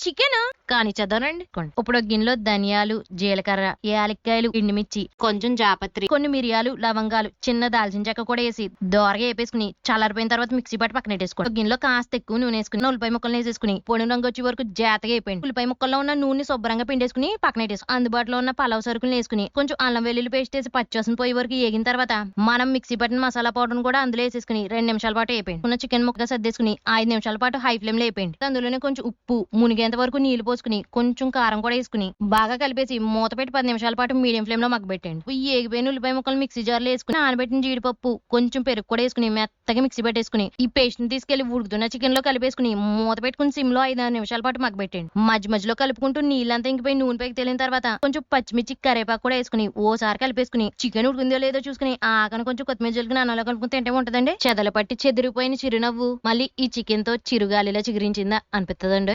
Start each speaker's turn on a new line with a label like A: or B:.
A: Chicken కానీ చదవనండి. ఇప్పుడు గిన్నెలో ధనియాలు, జీలకర్ర, యాలక్కాయలు, ఎండుమిర్చి, కొంచెం జాపత్రి, కొన్ని మిరియాలు, లవంగాలు, చిన్న దాల్చిన చెక్క కూడా వేసి దోరగా వేపేసుకుని చల్లారిపోయిన తర్వాత మిక్సీ పట్టి పక్కన పెట్టేసుకోండి. గిన్నెలో కాస్త ఎక్కువ నూనె వేసుకుని ఉల్లిపాయ ముక్కలు వేసేసుకుని పొడి రంగు వచ్చే వరకు జాతగా అయిపోయింది. ఉల్లిపాయ ముక్కల్లో ఉన్న నూనె శుభ్రంగా పిండేసుకుని పక్కన పెట్టేసుకుని అందుబాటులో ఉన్న పలావ్ సరుకులు వేసుకుని కొంచెం అల్లం వెల్లుల్లి పేస్ట్ వేసి పచ్చివాసన పోయే వరకు వేగిన తర్వాత మనం మిక్సీ పట్టిన మసాలా పౌడర్ కూడా అందులో వేసేసుకుని 2 నిమిషాల పాటు వేపేయండి. ఉన్న చికెన్ ముక్కగా సర్దేసుకుని 5 నిమిషాల పాటు హై ఫ్లేమ్ లో వేపేయండి. అందులోనే కొంచెం ఉప్పు, మునిగేంత వరకు నీళ్లు పోసుకుని కొంచెం కారం కూడా వేసుకుని బాగా కలిపేసి మూత పెట్టి 10 నిమిషాల పాటు మీడియం ఫ్లేమ్ లో మగ్గబెట్టండి. ఈ ఏగిపోయిన ఉల్లిపాయ ముక్కలు మిక్సీ జార్లో వేసుకుని నానబెట్టిన జీడిపప్పు, కొంచెం పెరుగు కూడా వేసుకుని మెత్తగా మిక్సీ పెట్టేసుకుని ఈ పేస్ట్ ని తీసుకెళ్లి ఉడుకుతున్న చికెన్ లో కలిపేసుకుని మూత పెట్టుకుని సిమ్ లో 5-6 నిమిషాల పాటు మగ్గబెట్టండి. మధ్యలో కలుపుకుంటూ నీళ్ళంతా ఇంకిపోయి నూనె పైకి తేలిన తర్వాత కొంచెం పచ్చిమిర్చి, కరేపాకు కూడా వేసుకుని ఓసారి కలిపేసుకుని చికెన్ ఉడికిందో లేదో చూసుకుని ఆకని కొంచెం కొత్తిమీర జల్లుకుని అన్నంలో కలుపుకుని తింటే ఉంటదండి. చెదల పట్టి చెదిరిపోయిన చిరునవ్వు మళ్ళీ ఈ చికెన్ తో చిరుగాలిలా చిగురించిందా అనిపిస్తుందండి.